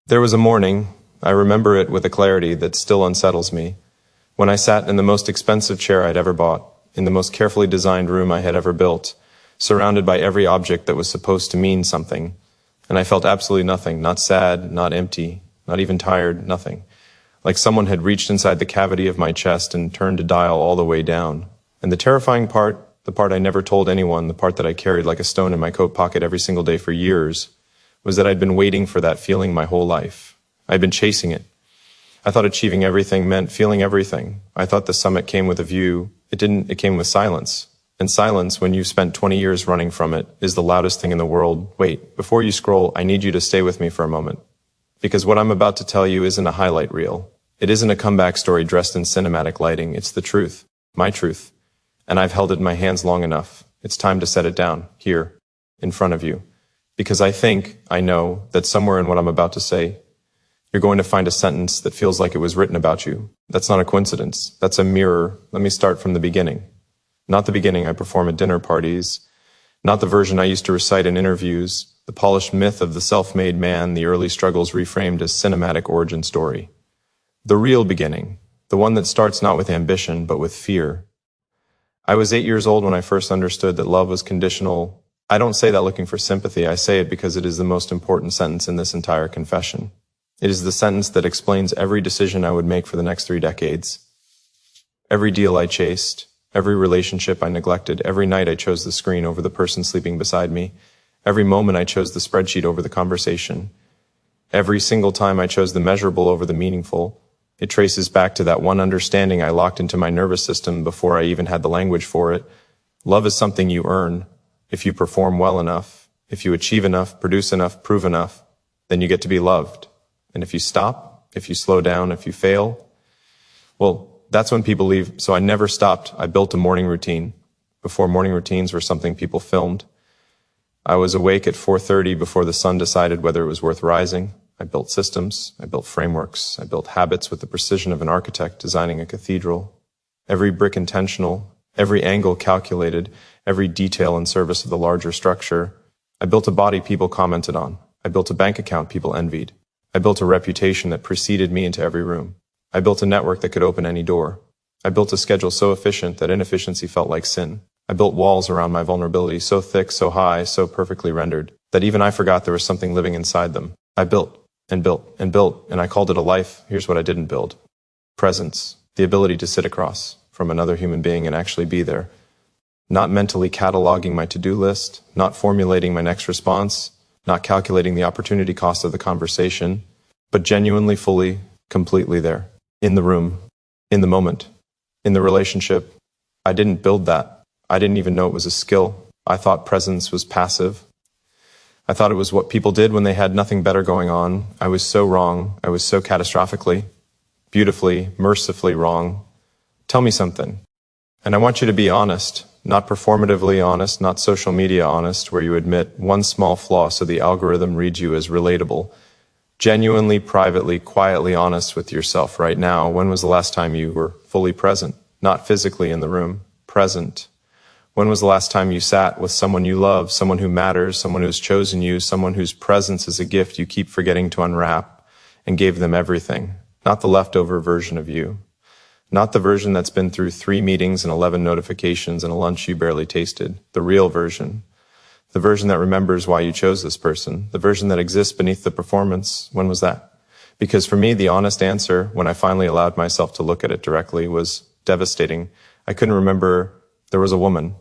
There was a morning, I remember it with a clarity that still unsettles me, when I sat in the most expensive chair I'd ever bought, in the most carefully designed room I had ever built, surrounded by every object that was supposed to mean something, and I felt absolutely nothing, not sad, not empty, not even tired, nothing. Like someone had reached inside the cavity of my chest and turned a dial all the way down. And the terrifying part, the part I never told anyone, the part that I carried like a stone in my coat pocket every single day for years, was that I'd been waiting for that feeling my whole life. I'd been chasing it. I thought achieving everything meant feeling everything. I thought the summit came with a view. It didn't. It came with silence. And silence, when you've spent 20 years running from it, is the loudest thing in the world. Wait, before you scroll, I need you to stay with me for a moment. Because what I'm about to tell you isn't a highlight reel. It isn't a comeback story dressed in cinematic lighting. It's the truth. My truth. And I've held it in my hands long enough. It's time to set it down, here, in front of you. Because I know, that somewhere in what I'm about to say, you're going to find a sentence that feels like it was written about you. That's not a coincidence. That's a mirror. Let me start from the beginning. Not the beginning I perform at dinner parties. Not the version I used to recite in interviews. The polished myth of the self-made man, the early struggles reframed as cinematic origin story. The real beginning. The one that starts not with ambition, but with fear. I was 8 years old when I first understood that love was conditional. I don't say that looking for sympathy. I say it because it is the most important sentence in this entire confession. It is the sentence that explains every decision I would make for the next 3 decades. Every deal I chased, every relationship I neglected, every night I chose the screen over the person sleeping beside me, every moment I chose the spreadsheet over the conversation, every single time I chose the measurable over the meaningful. It traces back to that one understanding I locked into my nervous system before I even had the language for it. Love is something you earn. If you perform well enough, if you achieve enough, produce enough, prove enough, then you get to be loved. And if you stop, if you slow down, if you fail, well, that's when people leave. So I never stopped. I built a morning routine before morning routines were something people filmed. I was awake at 4:30 before the sun decided whether it was worth rising. I built systems. I built frameworks. I built habits with the precision of an architect designing a cathedral. Every brick intentional, every angle calculated, every detail in service of the larger structure. I built a body people commented on. I built a bank account people envied. I built a reputation that preceded me into every room. I built a network that could open any door. I built a schedule so efficient that inefficiency felt like sin. I built walls around my vulnerability so thick, so high, so perfectly rendered, that even I forgot there was something living inside them. I built and built and built, and I called it a life. Here's what I didn't build. Presence. The ability to sit across from another human being and actually be there. Not mentally cataloging my to-do list, not formulating my next response, not calculating the opportunity cost of the conversation, but genuinely, fully, completely there, in the room, in the moment, in the relationship. I didn't build that. I didn't even know it was a skill. I thought presence was passive. I thought it was what people did when they had nothing better going on. I was so wrong. I was so catastrophically, beautifully, mercifully wrong. Tell me something. And I want you to be honest. Not performatively honest, not social media honest, where you admit one small flaw so the algorithm reads you as relatable. Genuinely, privately, quietly honest with yourself right now. When was the last time you were fully present? Not physically in the room, present. When was the last time you sat with someone you love, someone who matters, someone who's chosen you, someone whose presence is a gift you keep forgetting to unwrap, and gave them everything? Not the leftover version of you. Not the version that's been through 3 meetings and 11 notifications and a lunch you barely tasted. The real version. The version that remembers why you chose this person. The version that exists beneath the performance. When was that? Because for me, the honest answer, when I finally allowed myself to look at it directly, was devastating. I couldn't remember. There was a woman.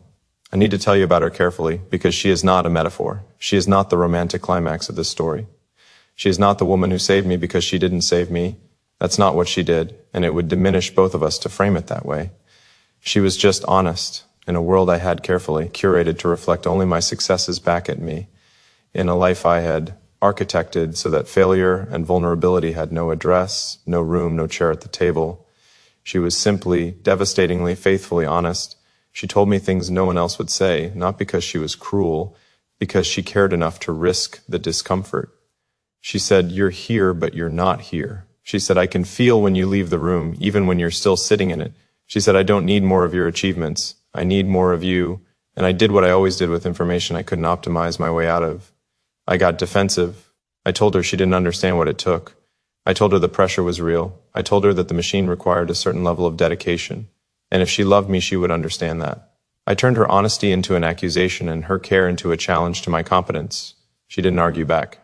I need to tell you about her carefully, because she is not a metaphor. She is not the romantic climax of this story. She is not the woman who saved me because she didn't save me. That's not what she did, and it would diminish both of us to frame it that way. She was just honest, in a world I had carefully curated to reflect only my successes back at me, in a life I had architected so that failure and vulnerability had no address, no room, no chair at the table. She was simply, devastatingly, faithfully honest. She told me things no one else would say, not because she was cruel, because she cared enough to risk the discomfort. She said, "You're here, but you're not here." She said, "I can feel when you leave the room, even when you're still sitting in it." She said, "I don't need more of your achievements. I need more of you." And I did what I always did with information I couldn't optimize my way out of. I got defensive. I told her she didn't understand what it took. I told her the pressure was real. I told her that the machine required a certain level of dedication, and if she loved me, she would understand that. I turned her honesty into an accusation and her care into a challenge to my competence. She didn't argue back.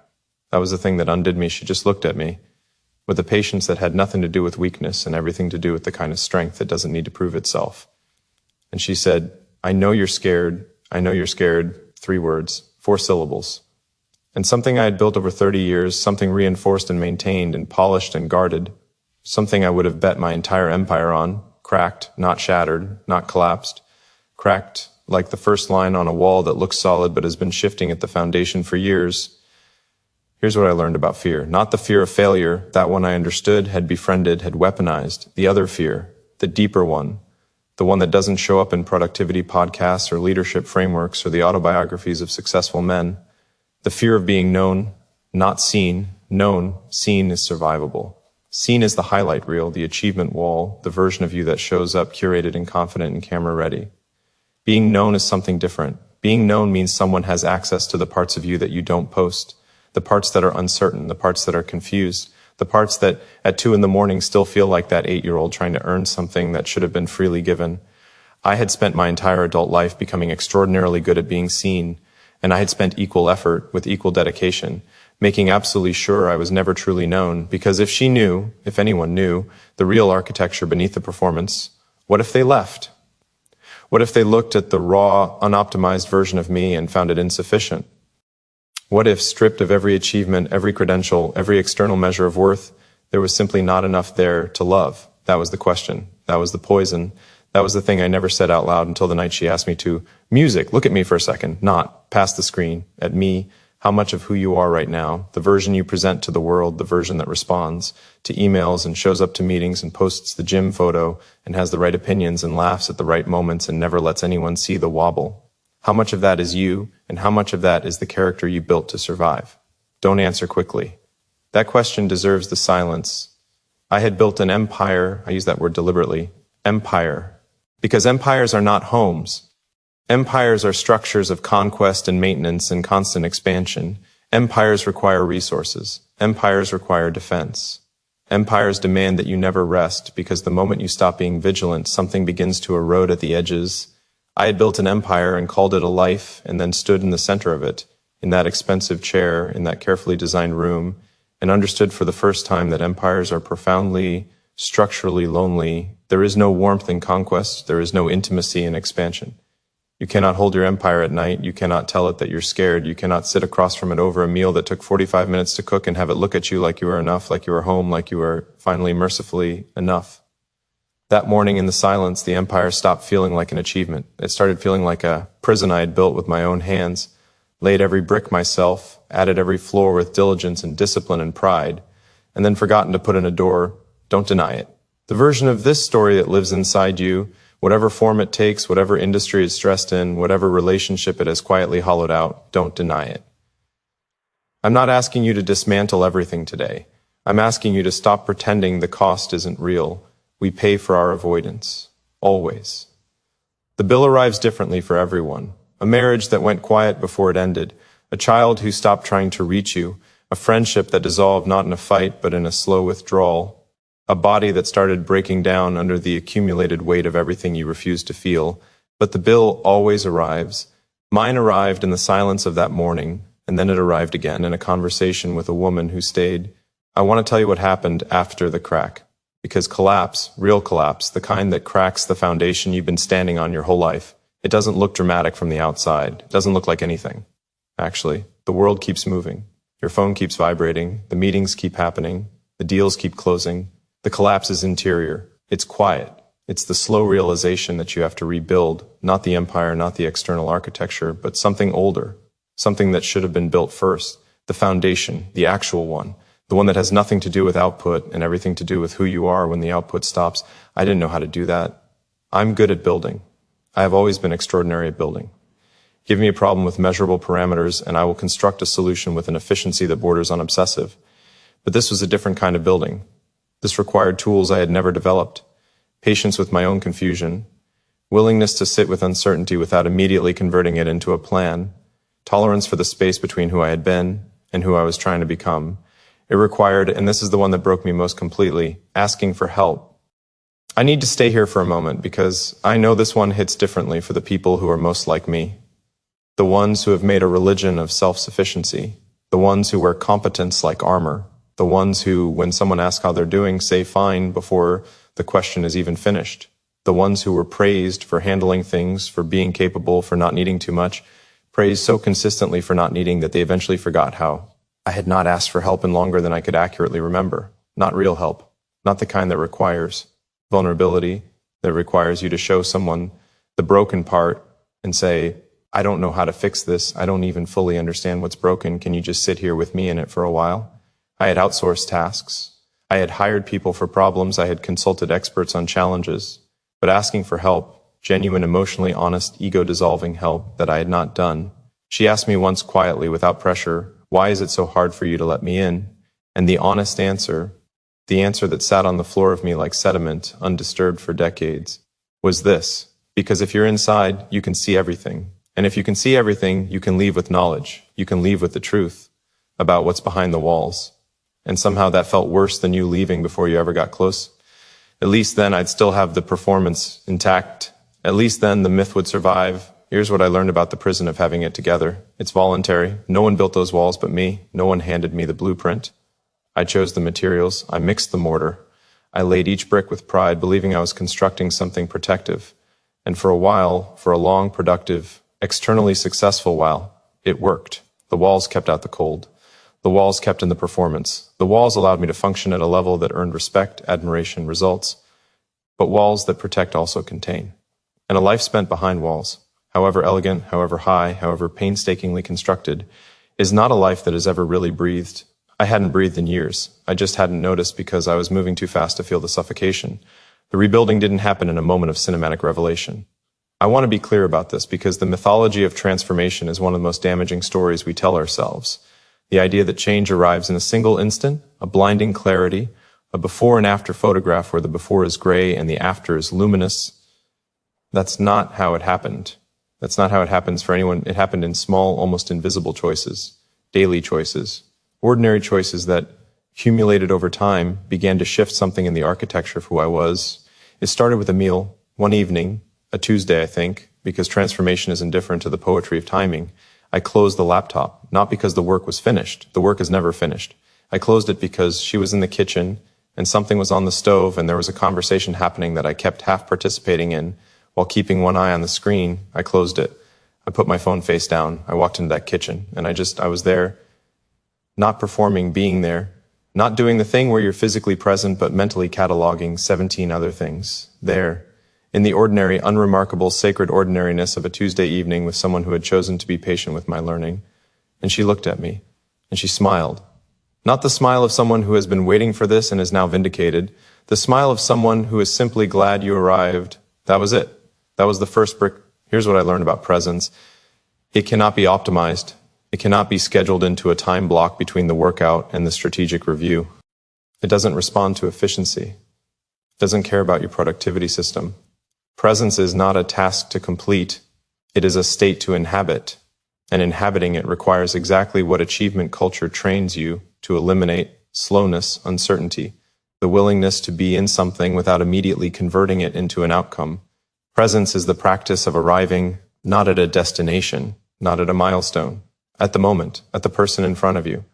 That was the thing that undid me. She just looked at me with a patience that had nothing to do with weakness and everything to do with the kind of strength that doesn't need to prove itself. And she said, I know you're scared. I know you're scared. 3 words, 4 syllables. And something I had built over 30 years, something reinforced and maintained and polished and guarded, something I would have bet my entire empire on, cracked, not shattered, not collapsed, cracked like the first line on a wall that looks solid but has been shifting at the foundation for years. Here's what I learned about fear. Not the fear of failure, that one I understood, had befriended, had weaponized. The other fear, the deeper one, the one that doesn't show up in productivity podcasts or leadership frameworks or the autobiographies of successful men. The fear of being known, not seen. Known, seen is survivable. Seen is the highlight reel, the achievement wall, the version of you that shows up curated and confident and camera ready. Being known is something different. Being known means someone has access to the parts of you that you don't post, the parts that are uncertain, the parts that are confused, the parts that at 2 a.m. still feel like that 8-year-old trying to earn something that should have been freely given. I had spent my entire adult life becoming extraordinarily good at being seen, and I had spent equal effort with equal dedication, making absolutely sure I was never truly known, because if she knew, if anyone knew, the real architecture beneath the performance, what if they left? What if they looked at the raw, unoptimized version of me and found it insufficient? What if, stripped of every achievement, every credential, every external measure of worth, there was simply not enough there to love? That was the question. That was the poison. That was the thing I never said out loud until the night she asked me to. Music, look at me for a second, not past the screen, at me, how much of who you are right now, the version you present to the world, the version that responds to emails and shows up to meetings and posts the gym photo and has the right opinions and laughs at the right moments and never lets anyone see the wobble. How much of that is you, and how much of that is the character you built to survive? Don't answer quickly. That question deserves the silence. I had built an empire, I use that word deliberately, empire, because empires are not homes. Empires are structures of conquest and maintenance and constant expansion. Empires require resources. Empires require defense. Empires demand that you never rest, because the moment you stop being vigilant, something begins to erode at the edges. I had built an empire and called it a life, and then stood in the center of it, in that expensive chair, in that carefully designed room, and understood for the first time that empires are profoundly, structurally lonely. There is no warmth in conquest. There is no intimacy in expansion. You cannot hold your empire at night. You cannot tell it that you're scared. You cannot sit across from it over a meal that took 45 minutes to cook and have it look at you like you were enough, like you were home, like you were finally mercifully enough. That morning in the silence, the empire stopped feeling like an achievement. It started feeling like a prison I had built with my own hands, laid every brick myself, added every floor with diligence and discipline and pride, and then forgotten to put in a door. Don't deny it. The version of this story that lives inside you, whatever form it takes, whatever industry it's stressed in, whatever relationship it has quietly hollowed out, don't deny it. I'm not asking you to dismantle everything today. I'm asking you to stop pretending the cost isn't real. We pay for our avoidance. Always. The bill arrives differently for everyone. A marriage that went quiet before it ended. A child who stopped trying to reach you. A friendship that dissolved not in a fight but in a slow withdrawal. A body that started breaking down under the accumulated weight of everything you refused to feel. But the bill always arrives. Mine arrived in the silence of that morning, and then it arrived again in a conversation with a woman who stayed. I want to tell you what happened after the crack. Because collapse, real collapse, the kind that cracks the foundation you've been standing on your whole life, it doesn't look dramatic from the outside. It doesn't look like anything. Actually, the world keeps moving. Your phone keeps vibrating. The meetings keep happening. The deals keep closing. The collapse is interior. It's quiet. It's the slow realization that you have to rebuild, not the empire, not the external architecture, but something older, something that should have been built first, the foundation, the actual one, the one that has nothing to do with output and everything to do with who you are when the output stops. I didn't know how to do that. I'm good at building. I have always been extraordinary at building. Give me a problem with measurable parameters, and I will construct a solution with an efficiency that borders on obsessive. But this was a different kind of building. This required tools I had never developed, patience with my own confusion, willingness to sit with uncertainty without immediately converting it into a plan, tolerance for the space between who I had been and who I was trying to become. It required, and this is the one that broke me most completely, asking for help. I need to stay here for a moment because I know this one hits differently for the people who are most like me. The ones who have made a religion of self-sufficiency. The ones who wear competence like armor. The ones who, when someone asks how they're doing, say fine before the question is even finished. The ones who were praised for handling things, for being capable, for not needing too much, praised so consistently for not needing that they eventually forgot how I had not asked for help in longer than I could accurately remember. Not real help. Not the kind that requires vulnerability, that requires you to show someone the broken part and say, I don't know how to fix this. I don't even fully understand what's broken. Can you just sit here with me in it for a while? I had outsourced tasks. I had hired people for problems. I had consulted experts on challenges. But asking for help, genuine, emotionally honest, ego-dissolving help that I had not done. She asked me once quietly, without pressure, why is it so hard for you to let me in? And the honest answer, the answer that sat on the floor of me like sediment, undisturbed for decades, was this. Because if you're inside, you can see everything. And if you can see everything, you can leave with knowledge. You can leave with the truth about what's behind the walls. And somehow that felt worse than you leaving before you ever got close. At least then I'd still have the performance intact. At least then the myth would survive. Here's what I learned about the prison of having it together. It's voluntary. No one built those walls but me. No one handed me the blueprint. I chose the materials. I mixed the mortar. I laid each brick with pride, believing I was constructing something protective. And for a while, for a long, productive, externally successful while, it worked. The walls kept out the cold. The walls kept in the performance. The walls allowed me to function at a level that earned respect, admiration, results. But walls that protect also contain. And a life spent behind walls, however elegant, however high, however painstakingly constructed, is not a life that has ever really breathed. I hadn't breathed in years. I just hadn't noticed because I was moving too fast to feel the suffocation. The rebuilding didn't happen in a moment of cinematic revelation. I want to be clear about this because the mythology of transformation is one of the most damaging stories we tell ourselves. The idea that change arrives in a single instant, a blinding clarity, a before and after photograph where the before is gray and the after is luminous. That's not how it happened. That's not how it happens for anyone. It happened in small, almost invisible choices, daily choices, ordinary choices that, accumulated over time, began to shift something in the architecture of who I was. It started with a meal, one evening, a Tuesday, I think, because transformation is indifferent to the poetry of timing. I closed the laptop, not because the work was finished. The work is never finished. I closed it because she was in the kitchen and something was on the stove and there was a conversation happening that I kept half participating in while keeping one eye on the screen. I closed it. I put my phone face down. I walked into that kitchen and I was there, not performing, being there, not doing the thing where you're physically present but mentally cataloging 17 other things. There, in the ordinary, unremarkable, sacred ordinariness of a Tuesday evening with someone who had chosen to be patient with my learning. And she looked at me, and she smiled. Not the smile of someone who has been waiting for this and is now vindicated. The smile of someone who is simply glad you arrived. That was it. That was the first brick. Here's what I learned about presence. It cannot be optimized. It cannot be scheduled into a time block between the workout and the strategic review. It doesn't respond to efficiency. It doesn't care about your productivity system. Presence is not a task to complete. It is a state to inhabit. And inhabiting it requires exactly what achievement culture trains you to eliminate: slowness, uncertainty, the willingness to be in something without immediately converting it into an outcome. Presence is the practice of arriving not at a destination, not at a milestone, at the moment, at the person in front of you,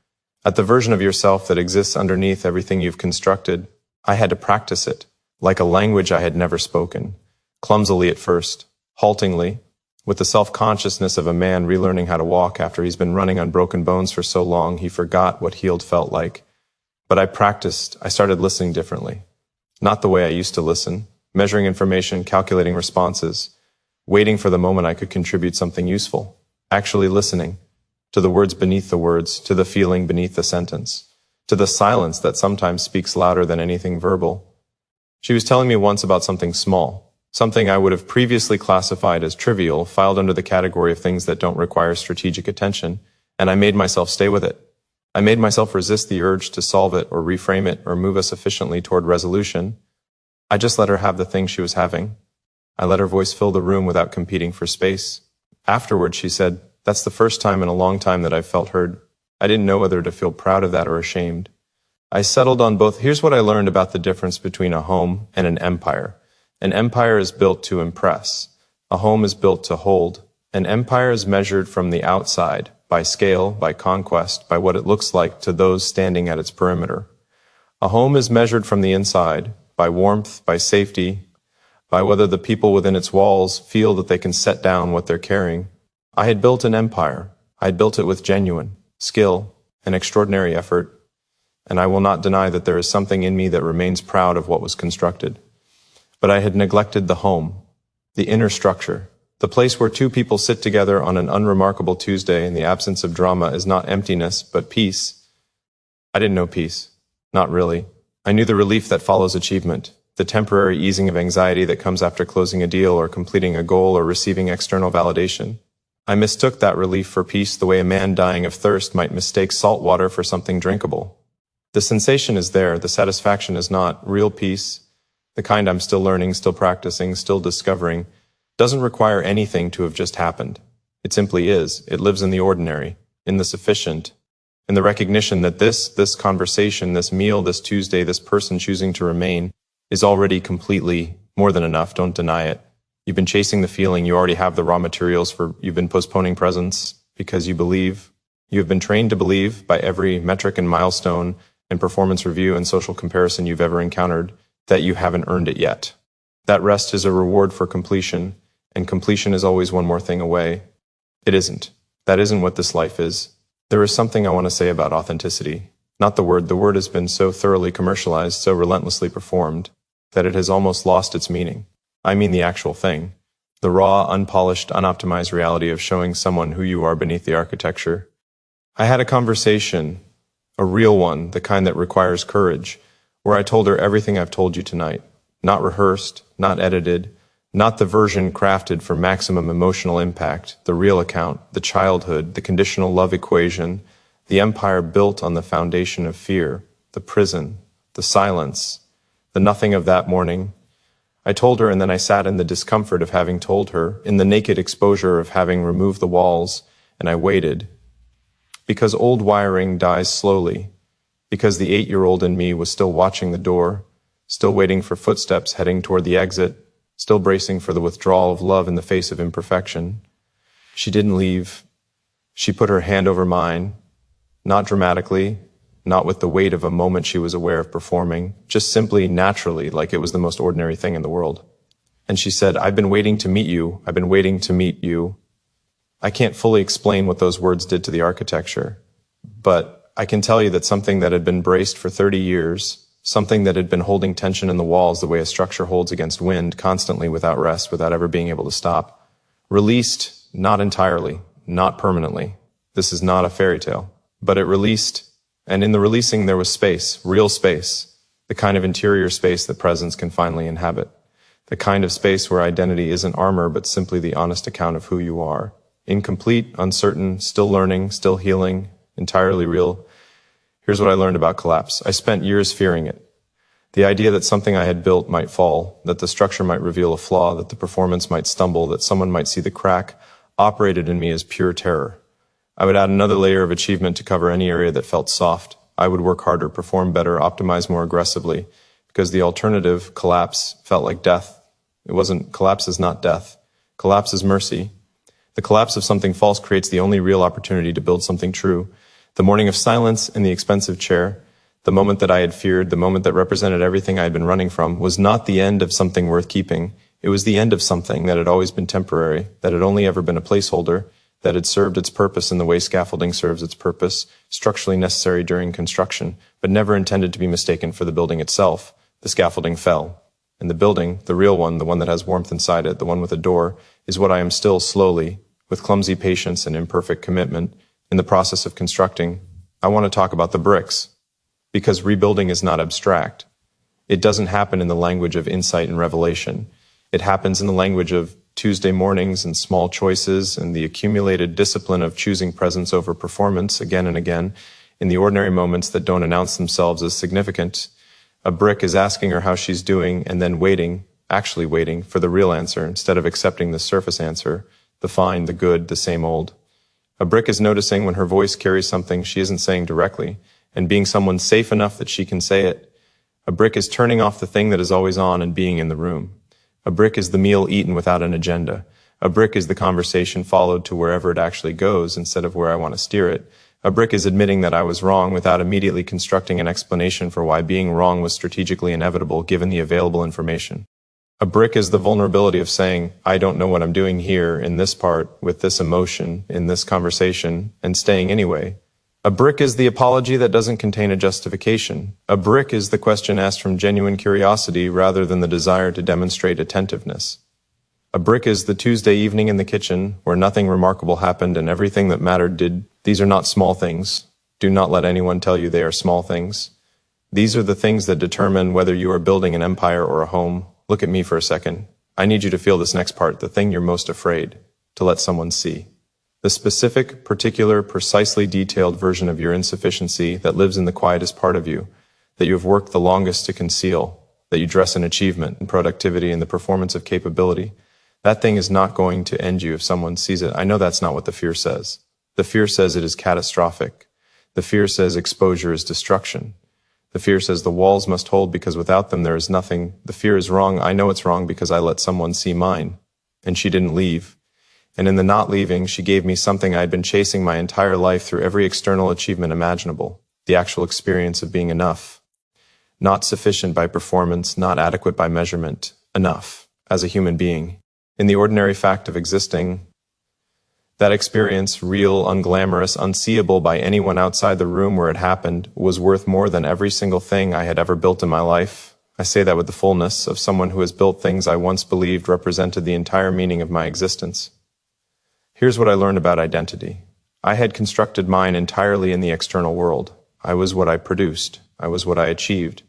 at the version of yourself that exists underneath everything you've constructed. I had to practice it, like a language I had never spoken. Clumsily at first, haltingly, with the self-consciousness of a man relearning how to walk after he's been running on broken bones for so long he forgot what healed felt like. But I practiced. I started listening differently. Not the way I used to listen, measuring information, calculating responses, waiting for the moment I could contribute something useful, actually listening to the words beneath the words, to the feeling beneath the sentence, to the silence that sometimes speaks louder than anything verbal. She was telling me once about something small, something I would have previously classified as trivial, filed under the category of things that don't require strategic attention, and I made myself stay with it. I made myself resist the urge to solve it or reframe it or move us efficiently toward resolution. I just let her have the thing she was having. I let her voice fill the room without competing for space. Afterward, she said, "That's the first time in a long time that I've felt heard." I didn't know whether to feel proud of that or ashamed. I settled on both. Here's what I learned about the difference between a home and an empire. An empire is built to impress. A home is built to hold. An empire is measured from the outside, by scale, by conquest, by what it looks like to those standing at its perimeter. A home is measured from the inside, by warmth, by safety, by whether the people within its walls feel that they can set down what they're carrying. I had built an empire. I had built it with genuine skill and extraordinary effort, and I will not deny that there is something in me that remains proud of what was constructed. But I had neglected the home, the inner structure. The place where two people sit together on an unremarkable Tuesday in the absence of drama is not emptiness, but peace. I didn't know peace. Not really. I knew the relief that follows achievement, the temporary easing of anxiety that comes after closing a deal or completing a goal or receiving external validation. I mistook that relief for peace the way a man dying of thirst might mistake salt water for something drinkable. The sensation is there, the satisfaction is not. Real peace, the kind I'm still learning, still practicing, still discovering, doesn't require anything to have just happened. It simply is. It lives in the ordinary, in the sufficient, in the recognition that this conversation, this meal, this Tuesday, this person choosing to remain is already completely more than enough. Don't deny it. You've been chasing the feeling. You already have the raw materials you've been postponing presence because you believe. You have been trained to believe by every metric and milestone and performance review and social comparison you've ever encountered that you haven't earned it yet. That rest is a reward for completion, and completion is always one more thing away. It isn't. That isn't what this life is. There is something I want to say about authenticity. Not the word. The word has been so thoroughly commercialized, so relentlessly performed, that it has almost lost its meaning. I mean the actual thing. The raw, unpolished, unoptimized reality of showing someone who you are beneath the architecture. I had a conversation, a real one, the kind that requires courage, where I told her everything I've told you tonight. Not rehearsed, not edited, not the version crafted for maximum emotional impact, the real account, the childhood, the conditional love equation, the empire built on the foundation of fear, the prison, the silence, the nothing of that morning. I told her, and then I sat in the discomfort of having told her, in the naked exposure of having removed the walls, and I waited. Because old wiring dies slowly, because the 8-year-old in me was still watching the door, still waiting for footsteps heading toward the exit, still bracing for the withdrawal of love in the face of imperfection. She didn't leave. She put her hand over mine, not dramatically, not with the weight of a moment she was aware of performing, just simply naturally, like it was the most ordinary thing in the world. And she said, I've been waiting to meet you. I've been waiting to meet you. I can't fully explain what those words did to the architecture, but I can tell you that something that had been braced for 30 years, something that had been holding tension in the walls the way a structure holds against wind, constantly without rest, without ever being able to stop, released, not entirely, not permanently. This is not a fairy tale, but it released, and in the releasing there was space, real space, the kind of interior space that presence can finally inhabit, the kind of space where identity isn't armor but simply the honest account of who you are, incomplete, uncertain, still learning, still healing, entirely real. Here's what I learned about collapse. I spent years fearing it. The idea that something I had built might fall, that the structure might reveal a flaw, that the performance might stumble, that someone might see the crack, operated in me as pure terror. I would add another layer of achievement to cover any area that felt soft. I would work harder, perform better, optimize more aggressively, because the alternative, collapse, felt like death. Collapse is not death. Collapse is mercy. The collapse of something false creates the only real opportunity to build something true. The morning of silence in the expensive chair, the moment that I had feared, the moment that represented everything I had been running from, was not the end of something worth keeping. It was the end of something that had always been temporary, that had only ever been a placeholder, that had served its purpose in the way scaffolding serves its purpose, structurally necessary during construction, but never intended to be mistaken for the building itself. The scaffolding fell. And the building, the real one, the one that has warmth inside it, the one with a door, is what I am still slowly, with clumsy patience and imperfect commitment, in the process of constructing. I want to talk about the bricks, because rebuilding is not abstract. It doesn't happen in the language of insight and revelation. It happens in the language of Tuesday mornings and small choices and the accumulated discipline of choosing presence over performance again and again in the ordinary moments that don't announce themselves as significant. A brick is asking her how she's doing and then waiting, actually waiting for the real answer instead of accepting the surface answer, the fine, the good, the same old. A brick is noticing when her voice carries something she isn't saying directly, and being someone safe enough that she can say it. A brick is turning off the thing that is always on and being in the room. A brick is the meal eaten without an agenda. A brick is the conversation followed to wherever it actually goes instead of where I want to steer it. A brick is admitting that I was wrong without immediately constructing an explanation for why being wrong was strategically inevitable given the available information. A brick is the vulnerability of saying, I don't know what I'm doing here in this part, with this emotion, in this conversation, and staying anyway. A brick is the apology that doesn't contain a justification. A brick is the question asked from genuine curiosity rather than the desire to demonstrate attentiveness. A brick is the Tuesday evening in the kitchen where nothing remarkable happened and everything that mattered did. These are not small things. Do not let anyone tell you they are small things. These are the things that determine whether you are building an empire or a home. Look at me for a second. I need you to feel this next part, the thing you're most afraid, to let someone see. The specific, particular, precisely detailed version of your insufficiency that lives in the quietest part of you, that you have worked the longest to conceal, that you dress in achievement and productivity and the performance of capability. That thing is not going to end you if someone sees it. I know that's not what the fear says. The fear says it is catastrophic. The fear says exposure is destruction. The fear says the walls must hold because without them there is nothing. The fear is wrong. I know it's wrong because I let someone see mine. And she didn't leave. And in the not leaving, she gave me something I had been chasing my entire life through every external achievement imaginable. The actual experience of being enough. Not sufficient by performance, not adequate by measurement. Enough. As a human being. In the ordinary fact of existing. That experience, real, unglamorous, unseeable by anyone outside the room where it happened, was worth more than every single thing I had ever built in my life. I say that with the fullness of someone who has built things I once believed represented the entire meaning of my existence. Here's what I learned about identity. I had constructed mine entirely in the external world. I was what I produced. I was what I achieved.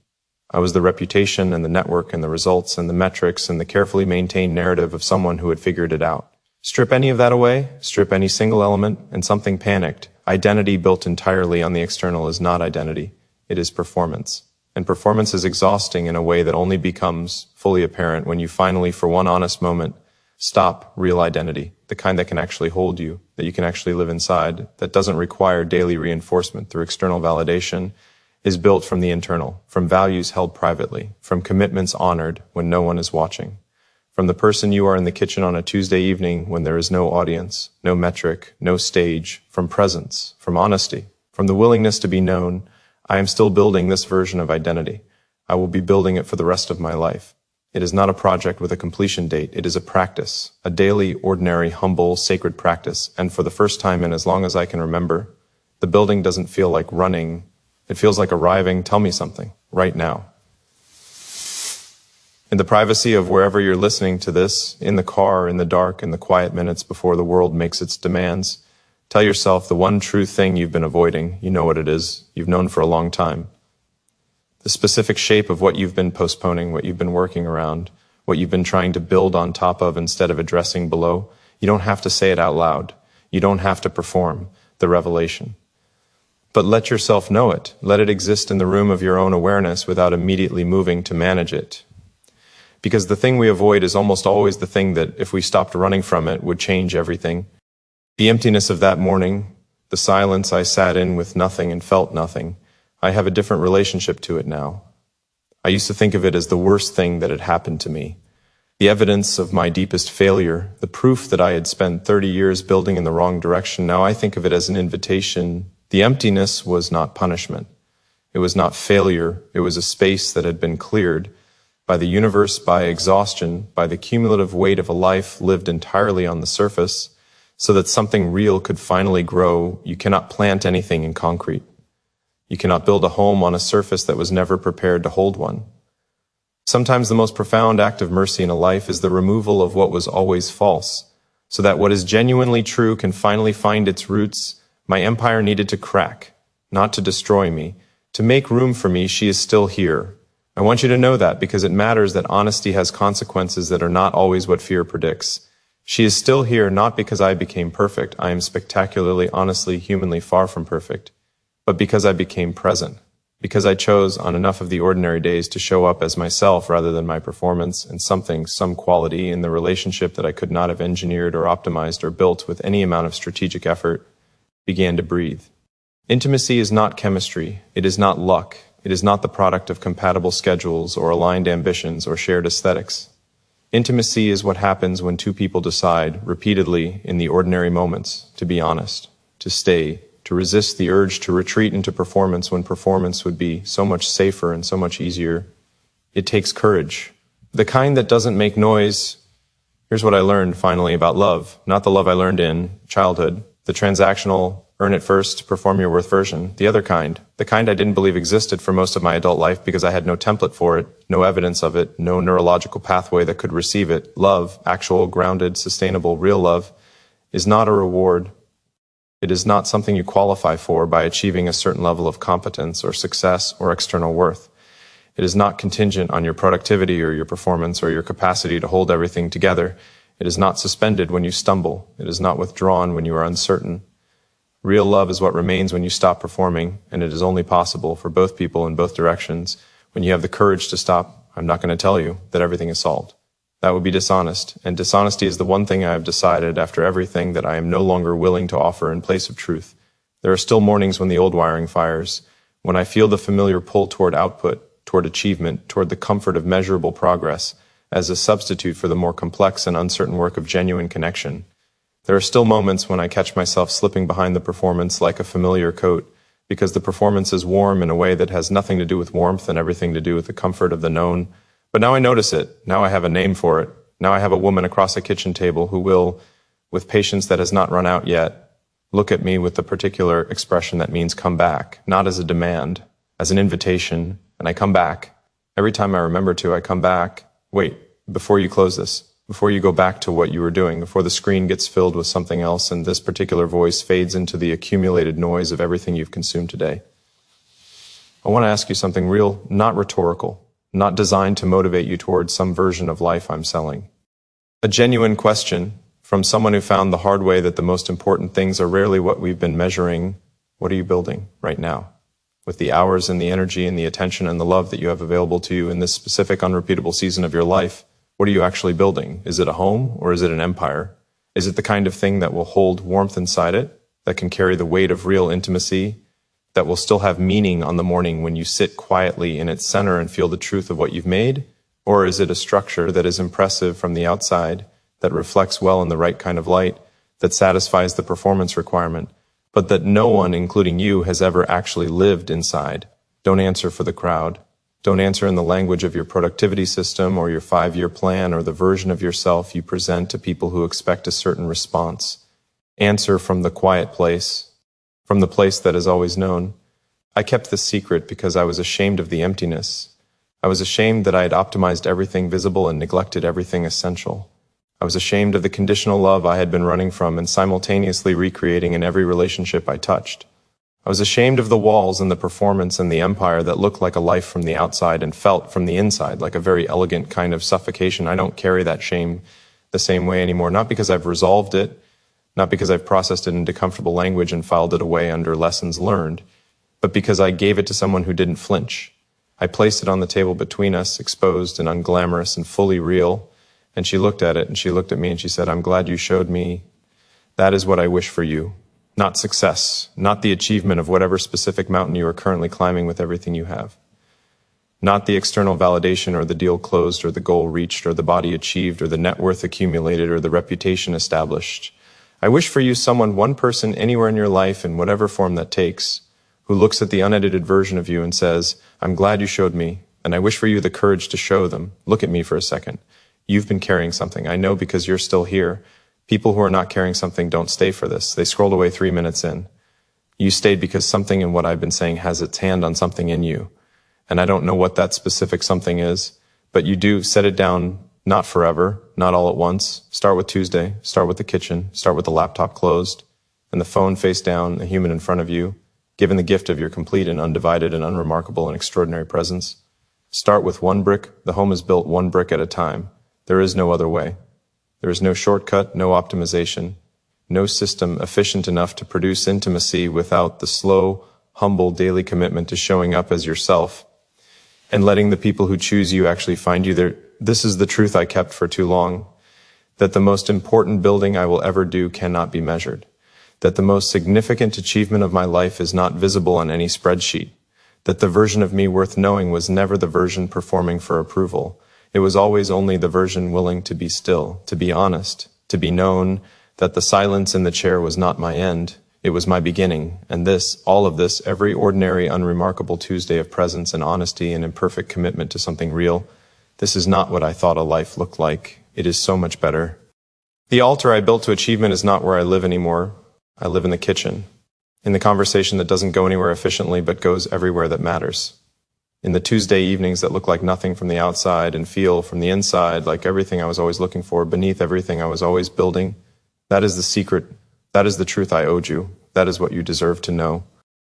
I was the reputation and the network and the results and the metrics and the carefully maintained narrative of someone who had figured it out. Strip any of that away, strip any single element, and something panicked. Identity built entirely on the external is not identity. It is performance. And performance is exhausting in a way that only becomes fully apparent when you finally, for one honest moment, stop real identity, the kind that can actually hold you, that you can actually live inside, that doesn't require daily reinforcement through external validation, is built from the internal, from values held privately, from commitments honored when no one is watching. From the person you are in the kitchen on a Tuesday evening when there is no audience, no metric, no stage, from presence, from honesty, from the willingness to be known, I am still building this version of identity. I will be building it for the rest of my life. It is not a project with a completion date. It is a practice, a daily, ordinary, humble, sacred practice. And for the first time in as long as I can remember, the building doesn't feel like running. It feels like arriving. Tell me something right now. In the privacy of wherever you're listening to this, in the car, in the dark, in the quiet minutes before the world makes its demands, tell yourself the one true thing you've been avoiding. You know what it is. You've known for a long time. The specific shape of what you've been postponing, what you've been working around, what you've been trying to build on top of instead of addressing below. You don't have to say it out loud. You don't have to perform the revelation. But let yourself know it. Let it exist in the room of your own awareness without immediately moving to manage it. Because the thing we avoid is almost always the thing that, if we stopped running from it, would change everything. The emptiness of that morning, the silence I sat in with nothing and felt nothing, I have a different relationship to it now. I used to think of it as the worst thing that had happened to me. The evidence of my deepest failure, the proof that I had spent 30 years building in the wrong direction. Now I think of it as an invitation. The emptiness was not punishment. It was not failure. It was a space that had been cleared by the universe, by exhaustion, by the cumulative weight of a life lived entirely on the surface, so that something real could finally grow. You cannot plant anything in concrete. You cannot build a home on a surface that was never prepared to hold one. Sometimes the most profound act of mercy in a life is the removal of what was always false, so that what is genuinely true can finally find its roots. My empire needed to crack, not to destroy me. To make room for me, she is still here. I want you to know that because it matters that honesty has consequences that are not always what fear predicts. She is still here not because I became perfect. I am spectacularly, honestly, humanly far from perfect, but because I became present, because I chose on enough of the ordinary days to show up as myself rather than my performance and some quality in the relationship that I could not have engineered or optimized or built with any amount of strategic effort. began to breathe. Intimacy is not chemistry. It is not luck. It is not the product of compatible schedules or aligned ambitions or shared aesthetics. Intimacy is what happens when two people decide, repeatedly in the ordinary moments, to be honest, to stay, to resist the urge to retreat into performance when performance would be so much safer and so much easier. It takes courage. The kind that doesn't make noise. Here's what I learned finally about love. Not the love I learned in childhood, the transactional, earn it first, perform your worth version. The other kind, the kind I didn't believe existed for most of my adult life because I had no template for it, no evidence of it, no neurological pathway that could receive it. Love, actual, grounded, sustainable, real love, is not a reward. It is not something you qualify for by achieving a certain level of competence or success or external worth. It is not contingent on your productivity or your performance or your capacity to hold everything together. It is not suspended when you stumble. It is not withdrawn when you are uncertain. Real love is what remains when you stop performing, and it is only possible for both people in both directions when you have the courage to stop. I'm not going to tell you that everything is solved. That would be dishonest, and dishonesty is the one thing I have decided after everything that I am no longer willing to offer in place of truth. There are still mornings when the old wiring fires, when I feel the familiar pull toward output, toward achievement, toward the comfort of measurable progress, as a substitute for the more complex and uncertain work of genuine connection. There are still moments when I catch myself slipping behind the performance like a familiar coat, because the performance is warm in a way that has nothing to do with warmth and everything to do with the comfort of the known. But now I notice it. Now I have a name for it. Now I have a woman across a kitchen table who will, with patience that has not run out yet, look at me with the particular expression that means come back, not as a demand, as an invitation, and I come back. Every time I remember to, I come back. Wait, before you close this, before you go back to what you were doing, before the screen gets filled with something else and this particular voice fades into the accumulated noise of everything you've consumed today. I want to ask you something real, not rhetorical, not designed to motivate you towards some version of life I'm selling. A genuine question from someone who found the hard way that the most important things are rarely what we've been measuring. What are you building right now? With the hours and the energy and the attention and the love that you have available to you in this specific unrepeatable season of your life, what are you actually building? Is it a home or is it an empire? Is it the kind of thing that will hold warmth inside it, that can carry the weight of real intimacy, that will still have meaning on the morning when you sit quietly in its center and feel the truth of what you've made? Or is it a structure that is impressive from the outside, that reflects well in the right kind of light, that satisfies the performance requirement, but that no one, including you, has ever actually lived inside? Don't answer for the crowd. Don't answer in the language of your productivity system or your 5-year plan or the version of yourself you present to people who expect a certain response. Answer from the quiet place, from the place that is always known. I kept this secret because I was ashamed of the emptiness. I was ashamed that I had optimized everything visible and neglected everything essential. I was ashamed of the conditional love I had been running from and simultaneously recreating in every relationship I touched. I was ashamed of the walls and the performance and the empire that looked like a life from the outside and felt from the inside like a very elegant kind of suffocation. I don't carry that shame the same way anymore, not because I've resolved it, not because I've processed it into comfortable language and filed it away under lessons learned, but because I gave it to someone who didn't flinch. I placed it on the table between us, exposed and unglamorous and fully real, and she looked at it and she looked at me and she said, "I'm glad you showed me. That is what I wish for you. Not success, not the achievement of whatever specific mountain you are currently climbing with everything you have. Not the external validation or the deal closed or the goal reached or the body achieved or the net worth accumulated or the reputation established. I wish for you someone, one person anywhere in your life in whatever form that takes, who looks at the unedited version of you and says, I'm glad you showed me, and I wish for you the courage to show them. Look at me for a second. You've been carrying something. I know because you're still here. People who are not carrying something don't stay for this. They scrolled away 3 minutes in. You stayed because something in what I've been saying has its hand on something in you. And I don't know what that specific something is, but you do set it down, not forever, not all at once. Start with Tuesday, start with the kitchen, start with the laptop closed, and the phone face down, a human in front of you, given the gift of your complete and undivided and unremarkable and extraordinary presence. Start with one brick. The home is built one brick at a time. There is no other way. There is no shortcut, no optimization, no system efficient enough to produce intimacy without the slow, humble daily commitment to showing up as yourself and letting the people who choose you actually find you there. This is the truth I kept for too long, that the most important building I will ever do cannot be measured, that the most significant achievement of my life is not visible on any spreadsheet, that the version of me worth knowing was never the version performing for approval. It was always only the version willing to be still, to be honest, to be known, that the silence in the chair was not my end, it was my beginning, and this, all of this, every ordinary, unremarkable Tuesday of presence and honesty and imperfect commitment to something real, this is not what I thought a life looked like. It is so much better. The altar I built to achievement is not where I live anymore. I live in the kitchen, in the conversation that doesn't go anywhere efficiently but goes everywhere that matters, in the Tuesday evenings that look like nothing from the outside and feel from the inside like everything I was always looking for, beneath everything I was always building. That is the secret. That is the truth I owed you. That is what you deserve to know.